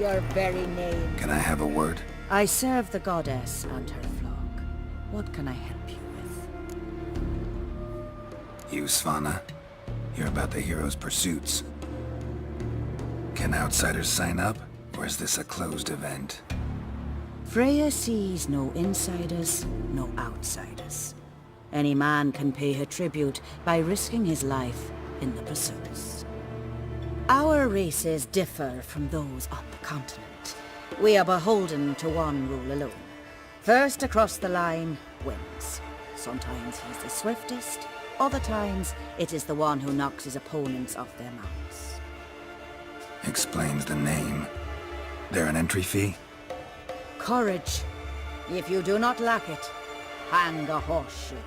your very name. Can I have a word? I serve the goddess and her flock. What can I help you with? You, Svanna? You're about the hero's pursuits. Can outsiders sign up, or is this a closed event? Freya sees no insiders, no outsiders. Any man can pay her tribute by risking his life in the pursuits. Our races differ from those up continent. We are beholden to one rule alone. First across the line wins. Sometimes he's the swiftest, other times it is the one who knocks his opponents off their mounts. Explains the name. There an entry fee? Courage. If you do not lack it, hang a horseshoe.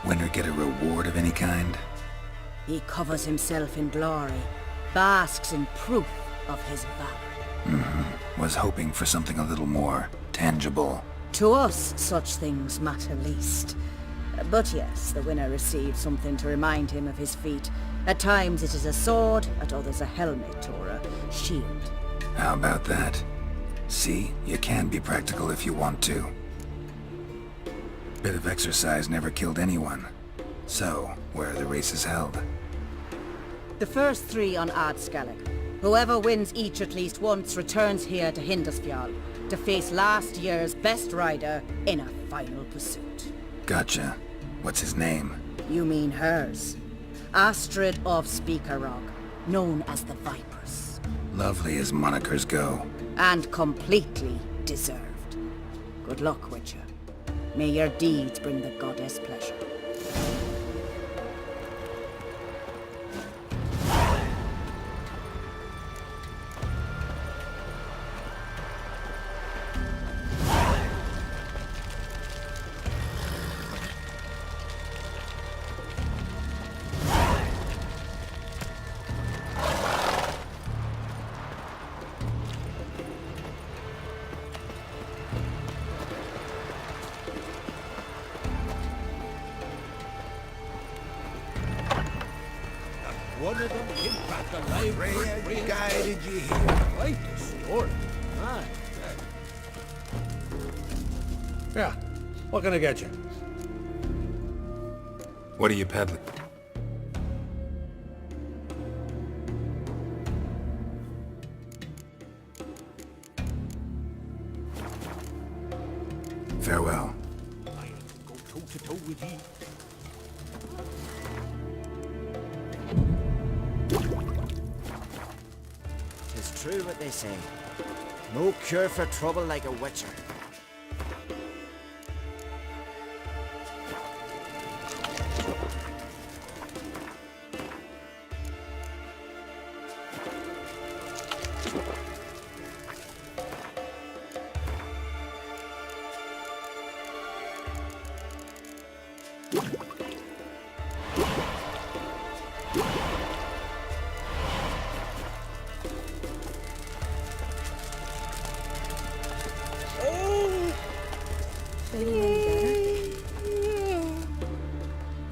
Winner get a reward of any kind? He covers himself in glory, basks in proof of his valor. Was hoping for something a little more tangible. To us, such things matter least. But yes, the winner receives something to remind him of his feat. At times it is a sword, at others a helmet or a shield. How about that? See, you can be practical if you want to. Bit of exercise never killed anyone. So, where are the races held? The first 3 on Adscalig. Whoever wins each at least once returns here to Hindisfjall to face last year's best rider in a final pursuit. Gotcha. What's his name? You mean hers. Astrid of Speakerrock, known as the Vipress. Lovely as monikers go. And completely deserved. Good luck, Witcher. May your deeds bring the goddess pleasure. One of them came back alive. Freya guided you here. Quite a story. Aye. Yeah. What can I get you? What are you peddling? Farewell. I go toe-to-toe with you. It's true what they say. No cure for trouble like a witcher.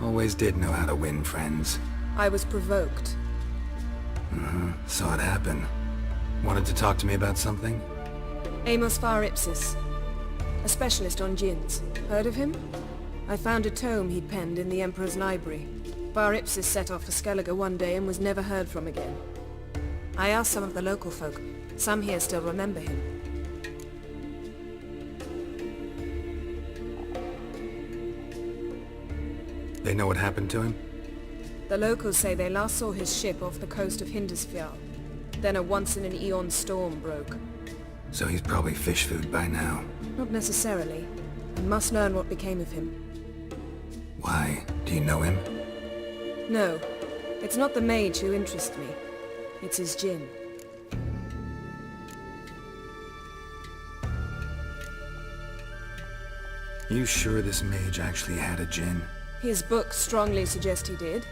Always did know how to win, friends. I was provoked. Saw it happen. Wanted to talk to me about something? Amos Ipsis, a specialist on djinns. Heard of him? I found a tome he'd penned in the Emperor's library. Ipsis set off for Skellige one day and was never heard from again. I asked some of the local folk. Some here still remember him. They know what happened to him? The locals say they last saw his ship off the coast of Hindisfjall. Then a once-in-an-eon storm broke. So he's probably fish food by now. Not necessarily. I must learn what became of him. Why? Do you know him? No. It's not the mage who interests me. It's his djinn. You sure this mage actually had a djinn? His books strongly suggest he did.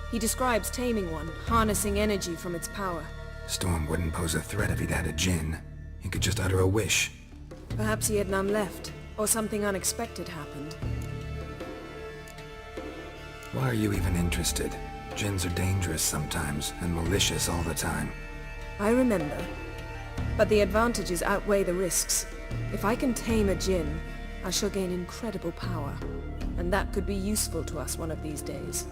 He describes taming one, harnessing energy from its power. Storm wouldn't pose a threat if he'd had a djinn. He could just utter a wish. Perhaps he had none left, or something unexpected happened. Why are you even interested? Jinns are dangerous sometimes, and malicious all the time. I remember. But the advantages outweigh the risks. If I can tame a Jinn, I shall gain incredible power. And that could be useful to us one of these days.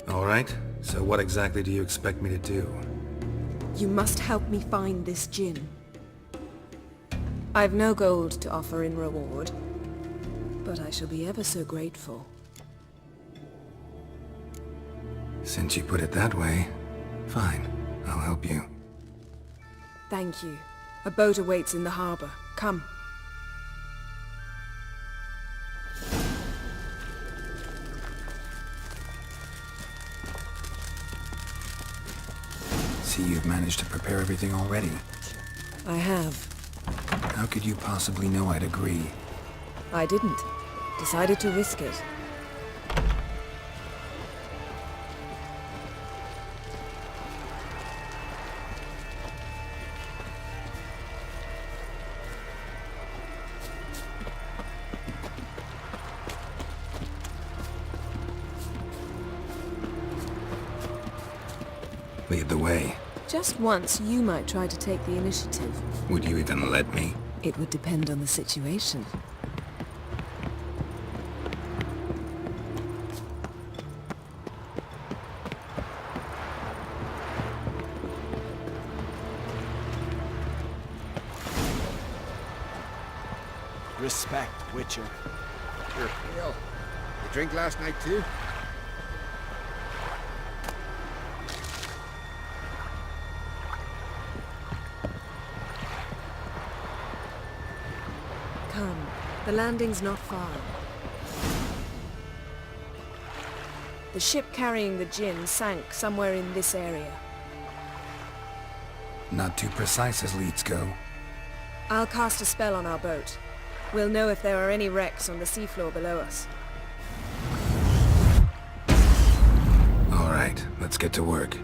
Alright, so what exactly do you expect me to do? You must help me find this Jinn. I've no gold to offer in reward, but I shall be ever so grateful. Since you put it that way, fine, I'll help you. Thank you. A boat awaits in the harbor. Come. See, you've managed to prepare everything already. I have. How could you possibly know I'd agree? I didn't. Decided to risk it. Lead the way. Just once, you might try to take the initiative. Would you even let me? It would depend on the situation. Respect, Witcher. You're pale. You drink last night too? Come. The landing's not far. The ship carrying the Jinn sank somewhere in this area. Not too precise as leads go. I'll cast a spell on our boat. We'll know if there are any wrecks on the seafloor below us. Alright, let's get to work.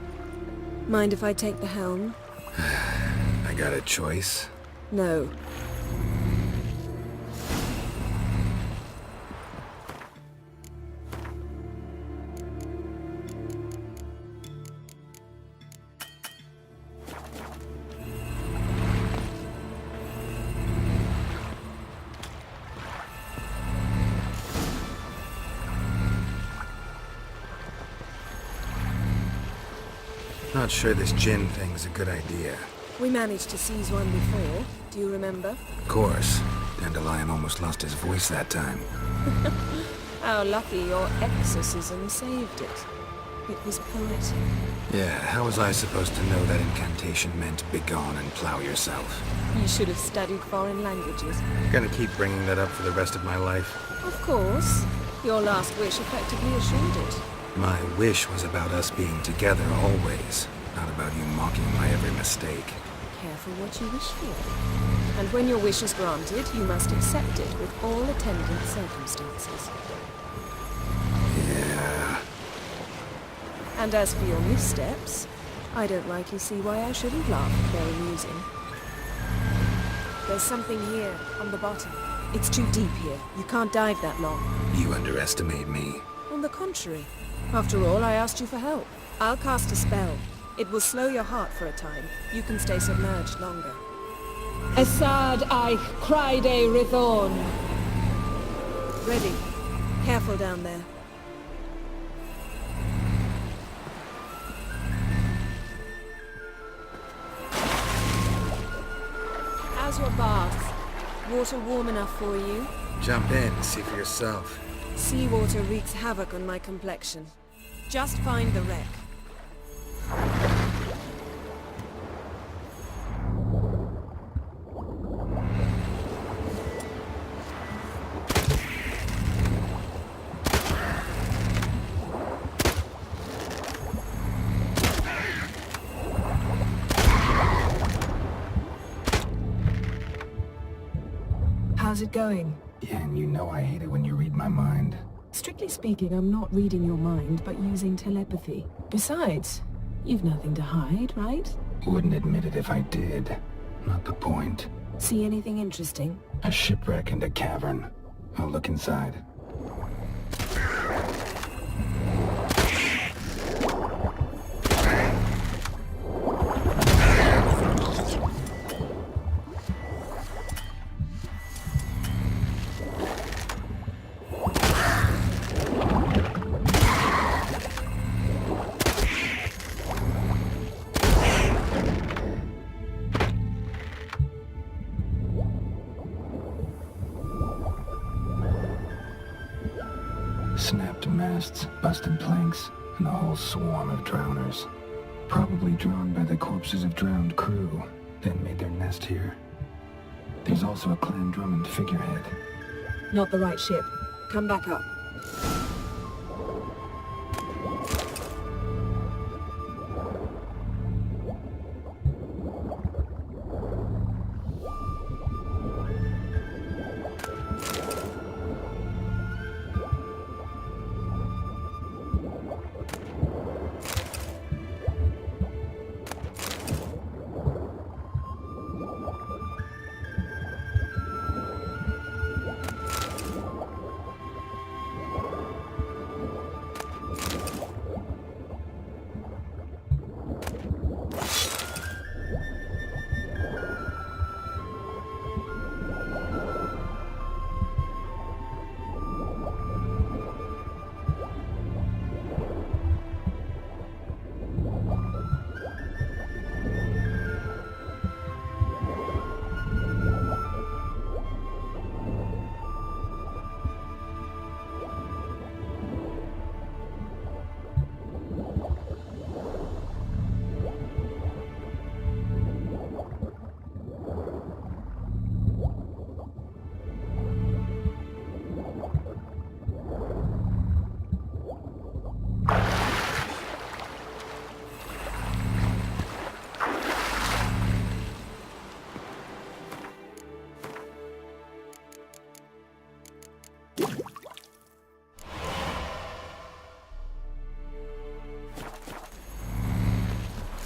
Mind if I take the helm? I got a choice. No. Not sure this Jinn thing's a good idea. We managed to seize one before. Do you remember? Of course. Dandelion almost lost his voice that time. How lucky your exorcism saved it. It was poetic. Yeah, how was I supposed to know that incantation meant begone and plow yourself? You should have studied foreign languages. Gonna keep bringing that up for the rest of my life. Of course. Your last wish effectively assured it. My wish was about us being together always, not about you mocking my every mistake. Careful what you wish for. And when your wish is granted, you must accept it with all attendant circumstances. Yeah. And as for your missteps, I don't rightly see why I shouldn't laugh. They're amusing. There's something here, on the bottom. It's too deep here. You can't dive that long. You underestimate me. On the contrary. After all, I asked you for help. I'll cast a spell. It will slow your heart for a time. You can stay submerged longer. Assad Eich Criede Rithorn. Ready. Careful down there. How's your bath? Water warm enough for you? Jump in, see for yourself. Seawater wreaks havoc on my complexion. Just find the wreck. How's it going? Yeah, and you know I hate it when you read my mind. Strictly speaking, I'm not reading your mind, but using telepathy. Besides, you've nothing to hide, right? Wouldn't admit it if I did. Not the point. See anything interesting? A shipwreck and a cavern. I'll look inside. Snapped masts, busted planks, and a whole swarm of drowners. Probably drawn by the corpses of drowned crew, then made their nest here. There's also a Clan Drummond figurehead. Not the right ship. Come back up.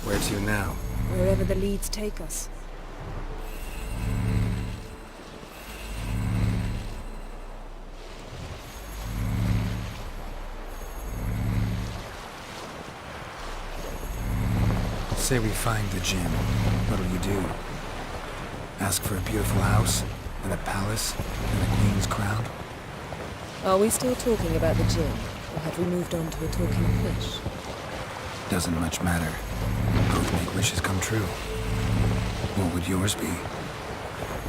Where to now? Wherever the leads take us. Say we find the gem. What'll you do? Ask for a beautiful house? And a palace? And a queen's crown? Are we still talking about the gin? Or have we moved on to a talking fish? Doesn't much matter. Both make wishes come true. What would yours be?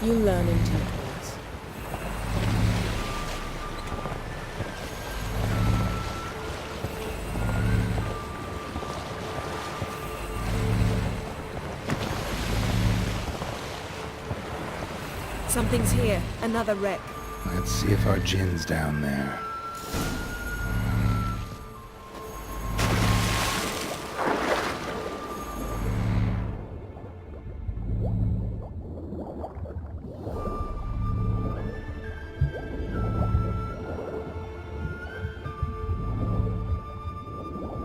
You learn in due course. Something's here. Another wreck. Let's see if our gin's down there.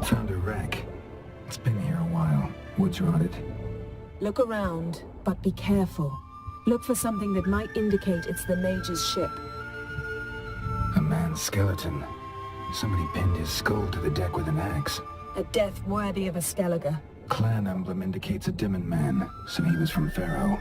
Found a wreck. It's been here a while. Wood's rotted. Look around, but be careful. Look for something that might indicate it's the Mage's ship. A man's skeleton. Somebody pinned his skull to the deck with an axe. A death worthy of a Skellige. Clan emblem indicates a Dimon man, so he was from Pharaoh.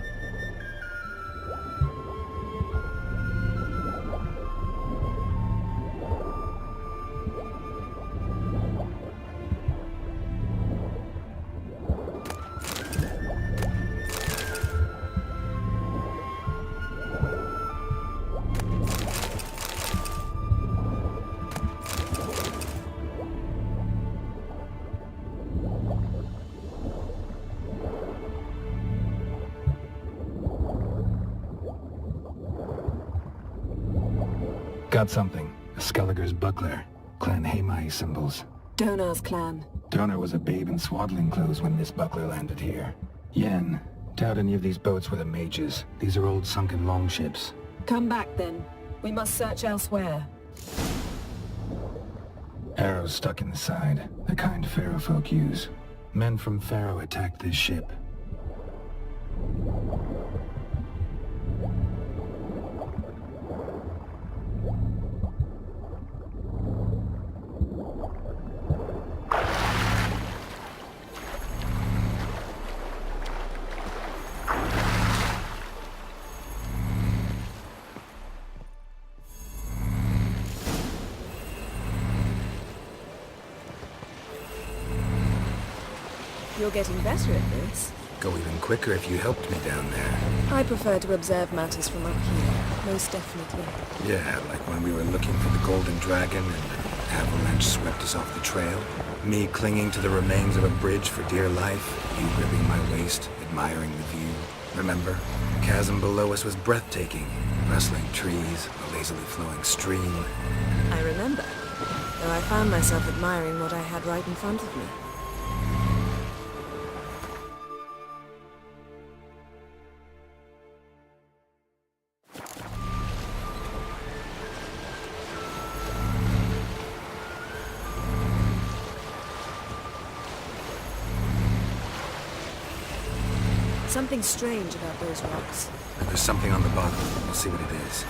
Got something. A Skellige's buckler. Clan Hamai symbols. Donar's clan. Donar was a babe in swaddling clothes when this buckler landed here. Yen, doubt any of these boats were the Mage's. These are old sunken longships. Come back then. We must search elsewhere. Arrows stuck in the side, the kind Pharaoh folk use. Men from Pharaoh attacked this ship. You're getting better at this. Go even quicker if you helped me down there. I prefer to observe matters from up here, most definitely. Yeah, like when we were looking for the Golden Dragon and Avalanche swept us off the trail. Me clinging to the remains of a bridge for dear life. You gripping my waist, admiring the view. Remember? The chasm below us was breathtaking. Rustling trees, a lazily flowing stream. I remember, though I found myself admiring what I had right in front of me. Something strange about those rocks. And there's something on the bottom. We'll see what it is.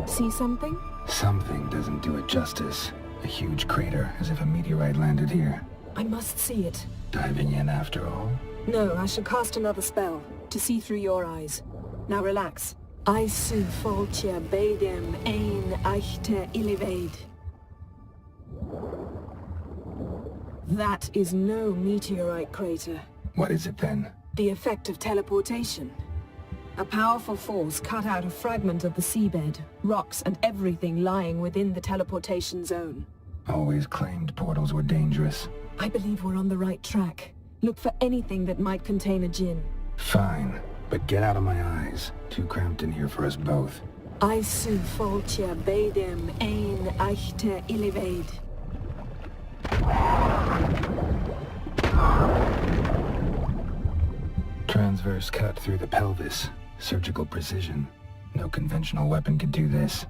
See something? Something doesn't do it justice. A huge crater, as if a meteorite landed here. I must see it. Diving in after all? No, I shall cast another spell, to see through your eyes. Now relax. Aisu foltja beidem ein eichte illiveid. That is no meteorite crater. What is it then? The effect of teleportation. A powerful force cut out a fragment of the seabed, rocks and everything lying within the teleportation zone. Always claimed portals were dangerous. I believe we're on the right track. Look for anything that might contain a djinn. Fine, but get out of my eyes. Too cramped in here for us both. Aisu foltja beidem ein eichte illiveid. Transverse cut through the pelvis. Surgical precision. No conventional weapon could do this.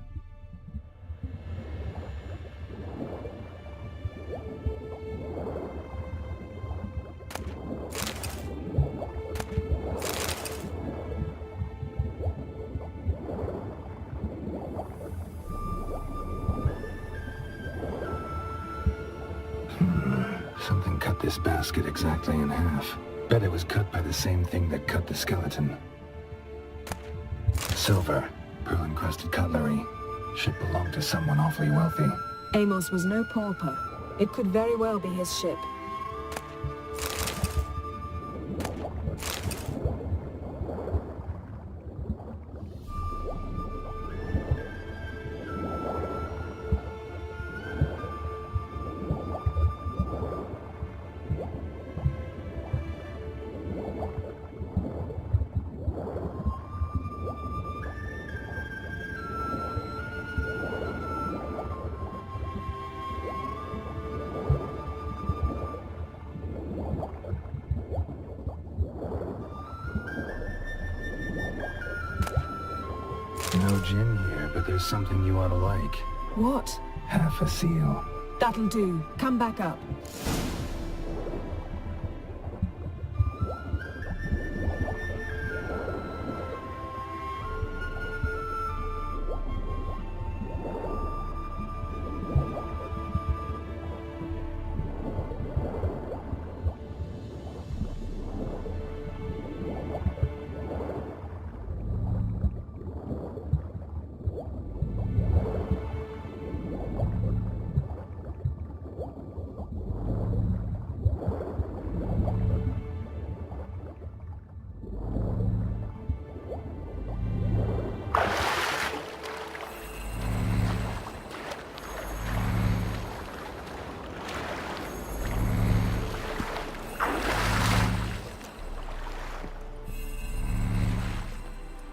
Something cut this basket exactly in half. Bet it was cut by the same thing that cut the skeleton. Silver, pearl-encrusted cutlery. Ship belonged to someone awfully wealthy. Amos was no pauper. It could very well be his ship. No gin here, but there's something you ought to like. What? Half a seal. That'll do. Come back up.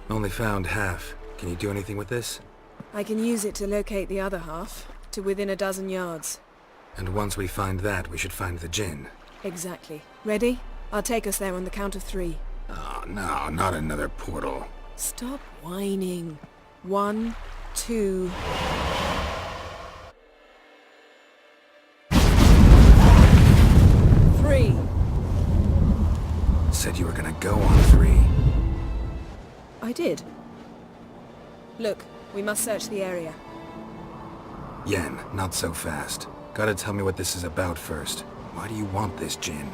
Only found half. Can you do anything with this? I can use it to locate the other half, to within a dozen yards. And once we find that, we should find the gin. Exactly. Ready? I'll take us there on the count of 3. Oh, no, not another portal. Stop whining. 1, 2... Three. Said you were gonna go on 3. I did. Look, we must search the area. Yen, not so fast. Gotta tell me what this is about first. Why do you want this Jinn?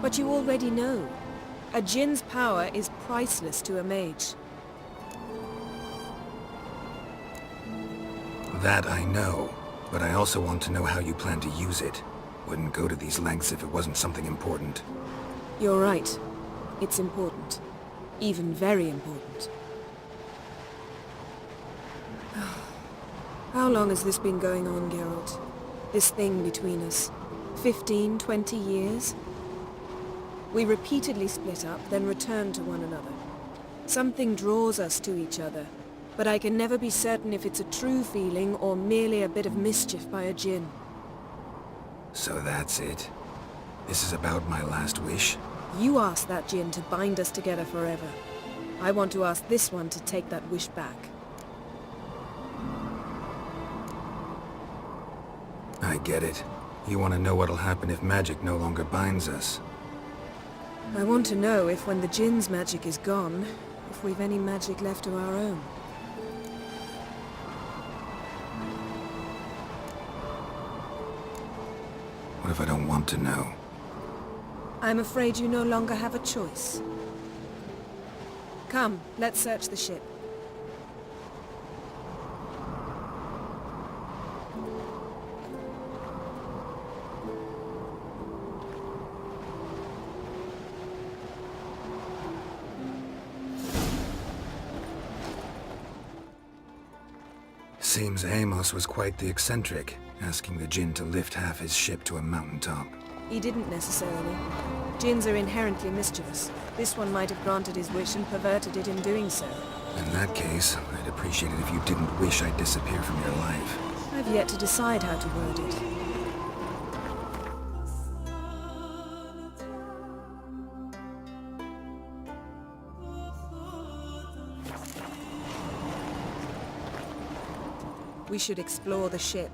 But you already know. A Jinn's power is priceless to a mage. That I know, but I also want to know how you plan to use it. Wouldn't go to these lengths if it wasn't something important. You're right. It's important. Even very important. How long has this been going on, Geralt? This thing between us? 15, 20 years? We repeatedly split up, then returned to one another. Something draws us to each other, but I can never be certain if it's a true feeling or merely a bit of mischief by a Jinn. So that's it? This is about my last wish? You asked that Jinn to bind us together forever. I want to ask this one to take that wish back. I get it. You want to know what'll happen if magic no longer binds us. I want to know if when the Jinn's magic is gone, if we've any magic left of our own. What if I don't want to know? I'm afraid you no longer have a choice. Come, let's search the ship. Seems Amos was quite the eccentric, asking the Jinn to lift half his ship to a mountaintop. He didn't necessarily. Jinns are inherently mischievous. This one might have granted his wish and perverted it in doing so. In that case, I'd appreciate it if you didn't wish I'd disappear from your life. I've yet to decide how to word it. We should explore the ship.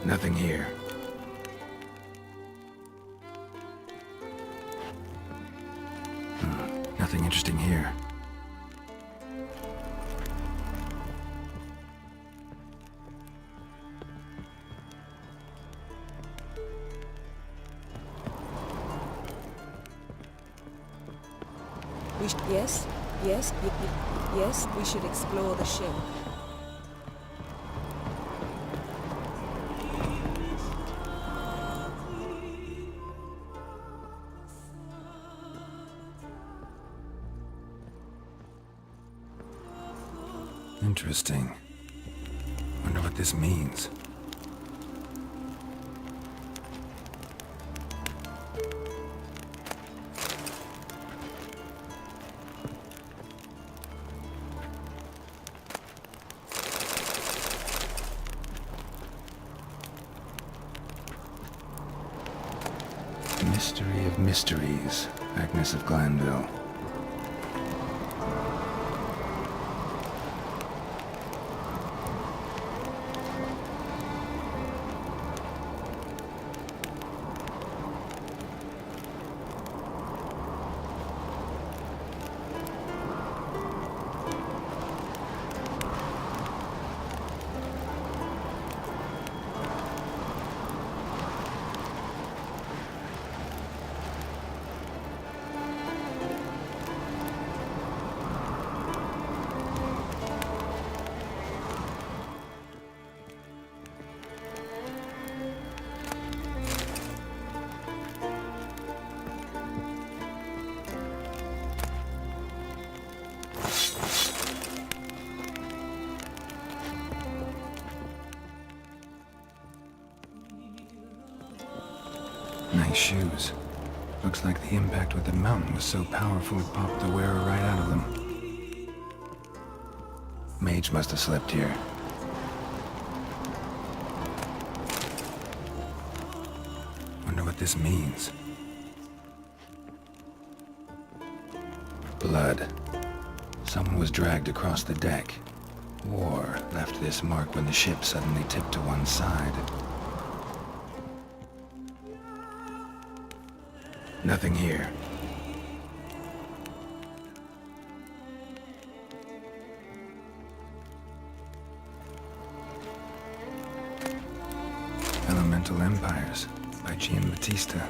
Nothing here. Nothing interesting here. Yes, we should explore the ship. Interesting. Wonder what this means. Mystery of mysteries, Agnes of Glanville. Nice shoes. Looks like the impact with the mountain was so powerful it popped the wearer right out of them. Mage must have slept here. Wonder what this means. Blood. Someone was dragged across the deck. War left this mark when the ship suddenly tipped to one side. Nothing here. Elemental Empires by Giambattista.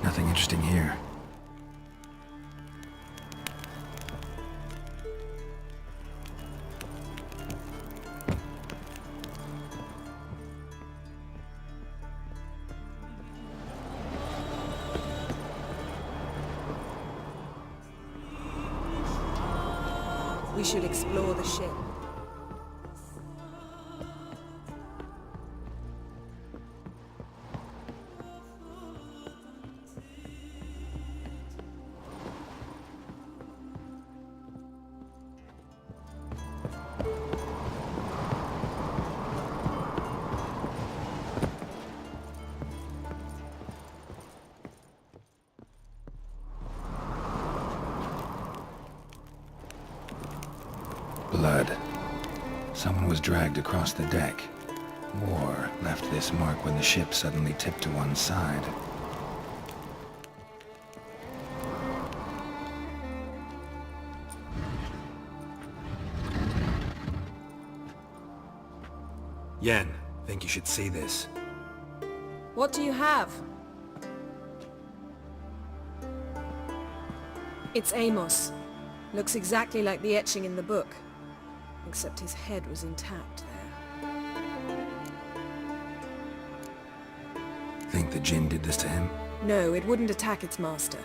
Nothing interesting here. We should explore the ship. Blood. Someone was dragged across the deck. War left this mark when the ship suddenly tipped to one side. Yen, think you should see this. What do you have? It's Amos. Looks exactly like the etching in the book. Except his head was intact there. Think the Jinn did this to him? No, it wouldn't attack its master.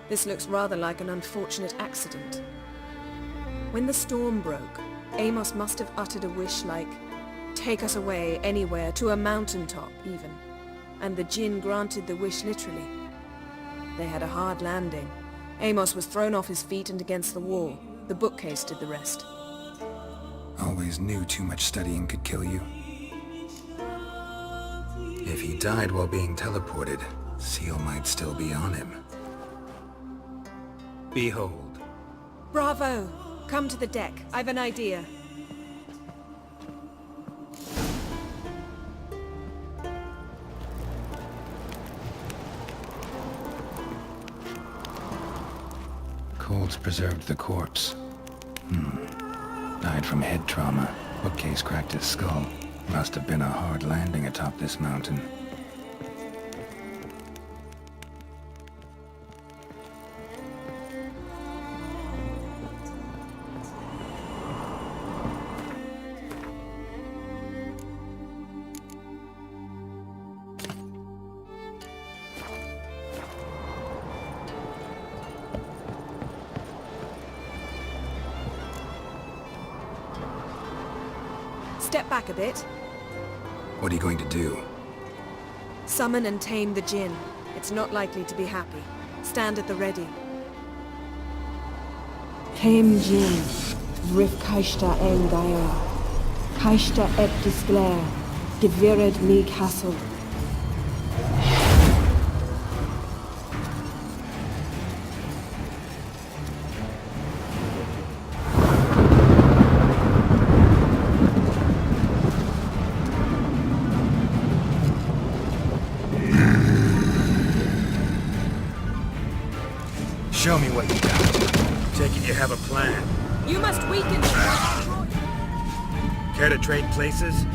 This looks rather like an unfortunate accident. When the storm broke, Amos must have uttered a wish like, "Take us away, anywhere, to a mountaintop, even." And the Jinn granted the wish literally. They had a hard landing. Amos was thrown off his feet and against the wall. The bookcase did the rest. Always knew too much studying could kill you. If he died while being teleported, Seal might still be on him. Behold. Bravo! Come to the deck. I've an idea. Cold's preserved the corpse. Died from head trauma. Bookcase cracked his skull. Must have been a hard landing atop this mountain. Step back a bit. What are you going to do? Summon and tame the Jinn. It's not likely to be happy. Stand at the ready. Tame Jinn, Vrif Kaishta en Gaia, Kaishta et Disglair, Gevired me Castle. Show me what you got. Take it you have a plan. You must weaken the... Care to trade places?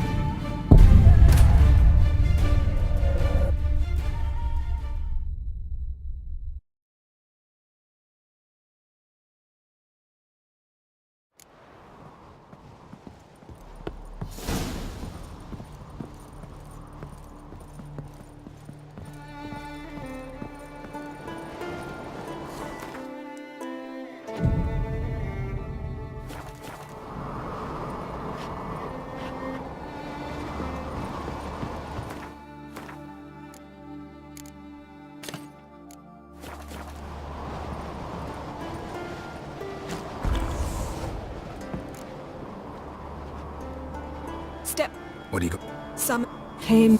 What do you go? Some came.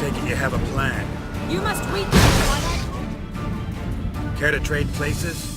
Take it you have a plan. You must weaken Care to trade places?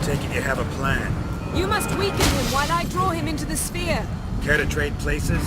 Take it you have a plan. You must weaken him while I draw him into the sphere. Care to trade places?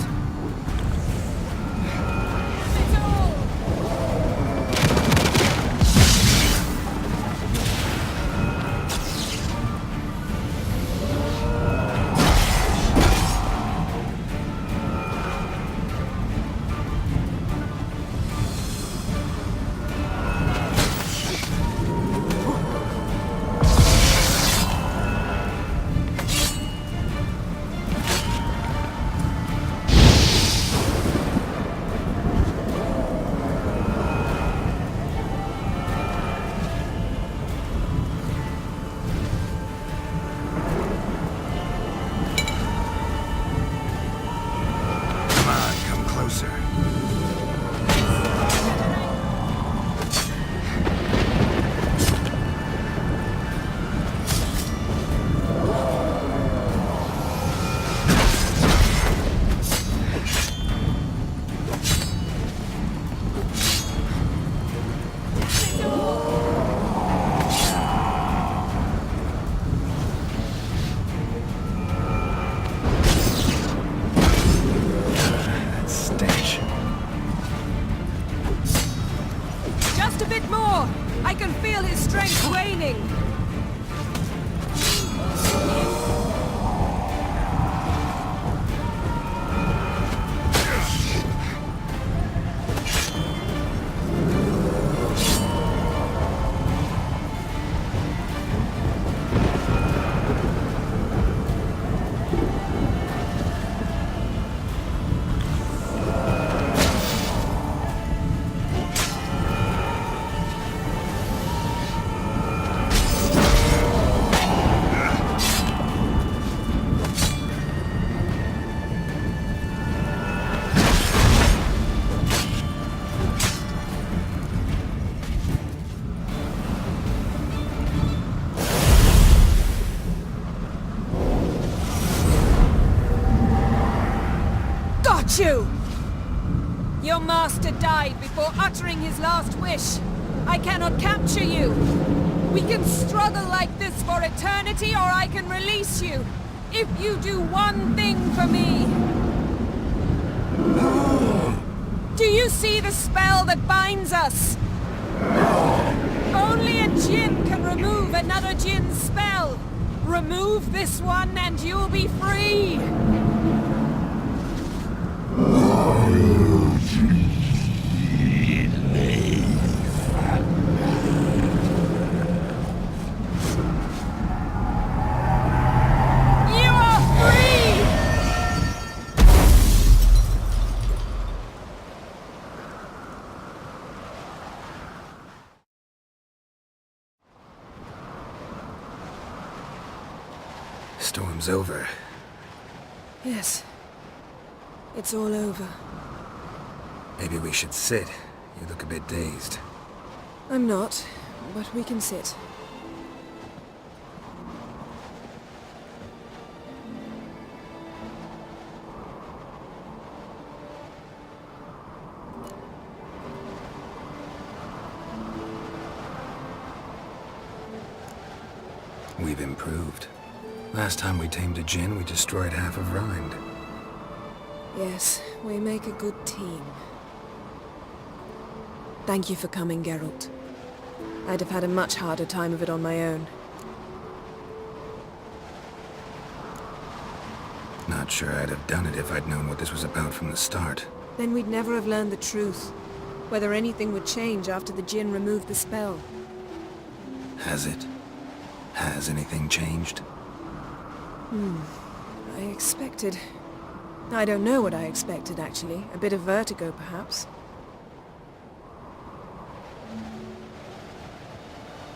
Just a bit more! I can feel his strength waning! You! Your master died before uttering his last wish. I cannot capture you. We can struggle like this for eternity, or I can release you. If you do one thing for me. Do you see the spell that binds us? Only a djinn can remove another djinn's spell. Remove this one and you'll be free. Storm's over. Yes. It's all over. Maybe we should sit. You look a bit dazed. I'm not, but we can sit. We've improved. Last time we tamed a djinn, we destroyed half of Rind. Yes, we make a good team. Thank you for coming, Geralt. I'd have had a much harder time of it on my own. Not sure I'd have done it if I'd known what this was about from the start. Then we'd never have learned the truth. Whether anything would change after the djinn removed the spell. Has it? Has anything changed? I expected... I don't know what I expected, actually. A bit of vertigo, perhaps.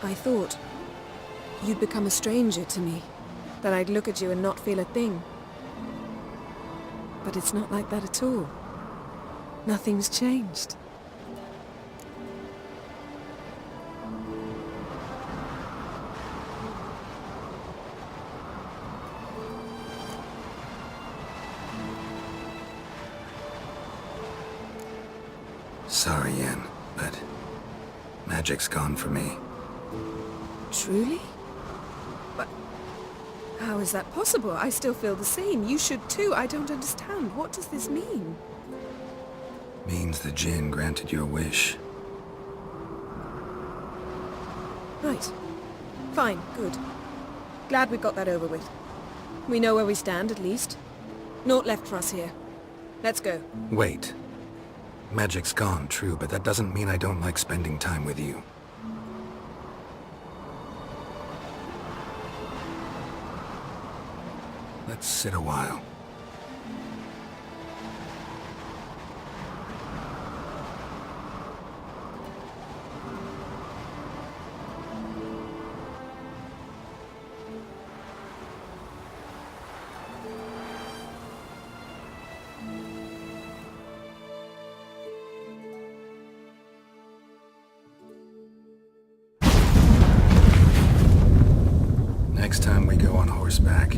I thought you'd become a stranger to me. That I'd look at you and not feel a thing. But it's not like that at all. Nothing's changed. Sorry, Yen, but magic's gone for me. Truly? But how is that possible? I still feel the same. You should too. I don't understand. What does this mean? Means the djinn granted your wish. Right. Fine. Good. Glad we got that over with. We know where we stand, at least. Naught left for us here. Let's go. Wait. Magic's gone, true, but that doesn't mean I don't like spending time with you. Let's sit a while. Next time we go on horseback.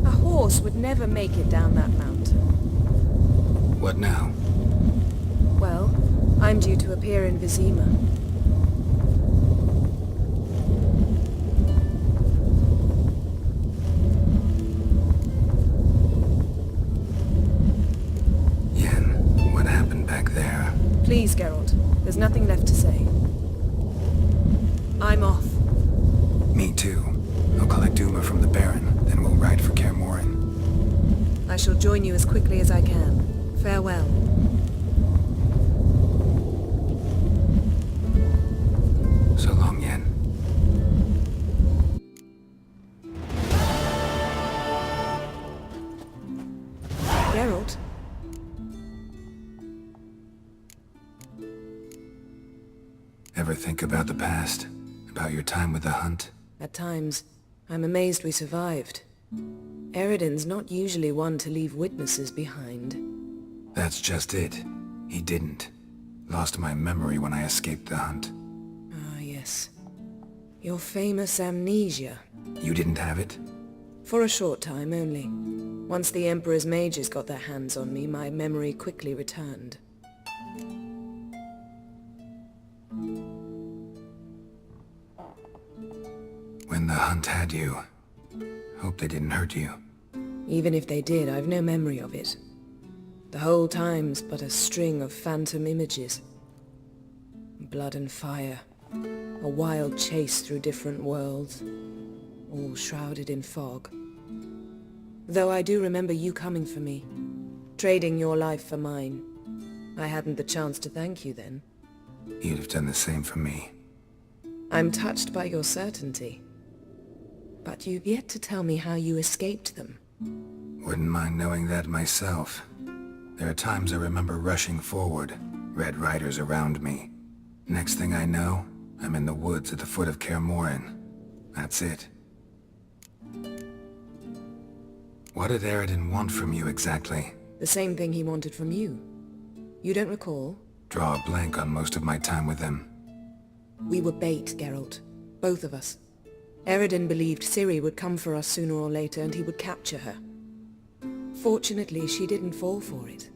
A horse would never make it down that mountain. What now? Well, I'm due to appear in Vizima. Yen, what happened back there? Please, Geralt. There's nothing left to say. I'm off. Me too. I'll collect Uma from the Baron, then we'll ride for Kaer Morhen. I shall join you as quickly as I can. Farewell. So long, Yen. Geralt? Ever think about the past? About your time with the hunt? At times, I'm amazed we survived. Eridan's not usually one to leave witnesses behind. That's just it. He didn't. Lost my memory when I escaped the hunt. Ah, yes. Your famous amnesia. You didn't have it? For a short time only. Once the Emperor's mages got their hands on me, my memory quickly returned. When the hunt had you, hope they didn't hurt you. Even if they did, I've no memory of it. The whole time's but a string of phantom images. Blood and fire. A wild chase through different worlds. All shrouded in fog. Though I do remember you coming for me. Trading your life for mine. I hadn't the chance to thank you then. You'd have done the same for me. I'm touched by your certainty. But you've yet to tell me how you escaped them. Wouldn't mind knowing that myself. There are times I remember rushing forward, Red Riders around me. Next thing I know, I'm in the woods at the foot of Kaer Morhen. That's it. What did Eridan want from you exactly? The same thing he wanted from you. You don't recall? Draw a blank on most of my time with them. We were bait, Geralt. Both of us. Eridan believed Ciri would come for us sooner or later and he would capture her. Fortunately, she didn't fall for it.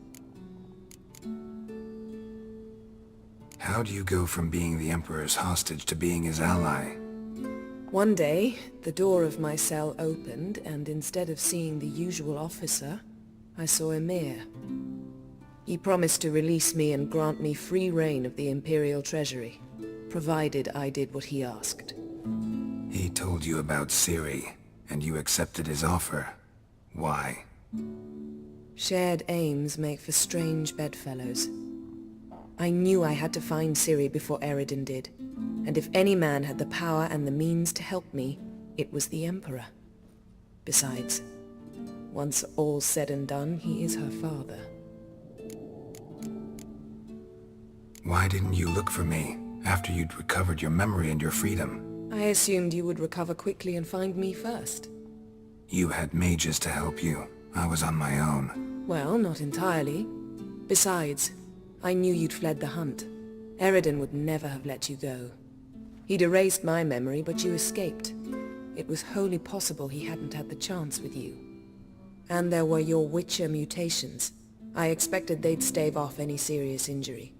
How do you go from being the Emperor's hostage to being his ally? One day, the door of my cell opened, and instead of seeing the usual officer, I saw Emir. He promised to release me and grant me free reign of the Imperial Treasury, provided I did what he asked. He told you about Ciri, and you accepted his offer. Why? Shared aims make for strange bedfellows. I knew I had to find Ciri before Eredin did, and if any man had the power and the means to help me, it was the Emperor. Besides, once all's said and done, he is her father. Why didn't you look for me after you'd recovered your memory and your freedom? I assumed you would recover quickly and find me first. You had mages to help you. I was on my own. Well, not entirely. Besides, I knew you'd fled the hunt. Eredin would never have let you go. He'd erased my memory, but you escaped. It was wholly possible he hadn't had the chance with you. And there were your Witcher mutations. I expected they'd stave off any serious injury.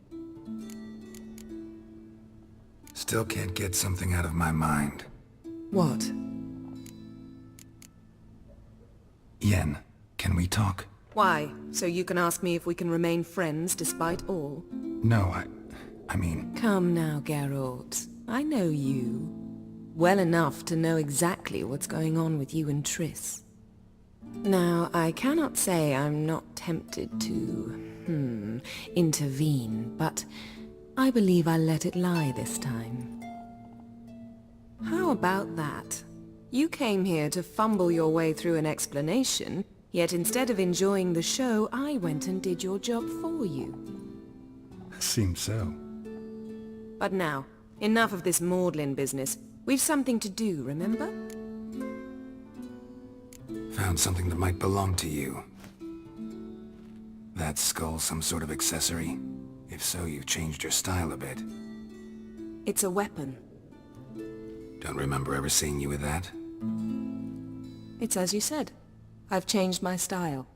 Still can't get something out of my mind. What? Yen, can we talk? Why? So you can ask me if we can remain friends despite all? No, I mean... Come now, Geralt. I know you. Well enough to know exactly what's going on with you and Triss. Now, I cannot say I'm not tempted to, intervene, but I believe I'll let it lie this time. How about that? You came here to fumble your way through an explanation, yet instead of enjoying the show, I went and did your job for you. Seems so. But now, enough of this maudlin business. We've something to do, remember? Found something that might belong to you. That skull some sort of accessory? If so, you've changed your style a bit. It's a weapon. Don't remember ever seeing you with that. It's as you said. I've changed my style.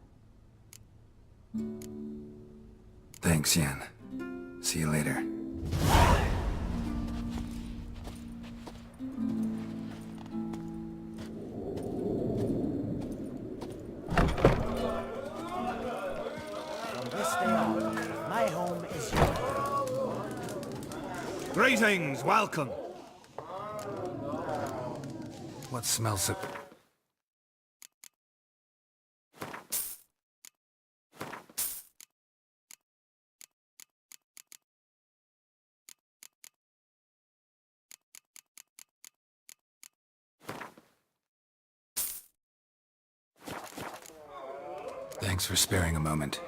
Thanks, Yen. See you later. From this day on, my home is yours. Greetings, welcome. What smells so... Thanks for sparing a moment.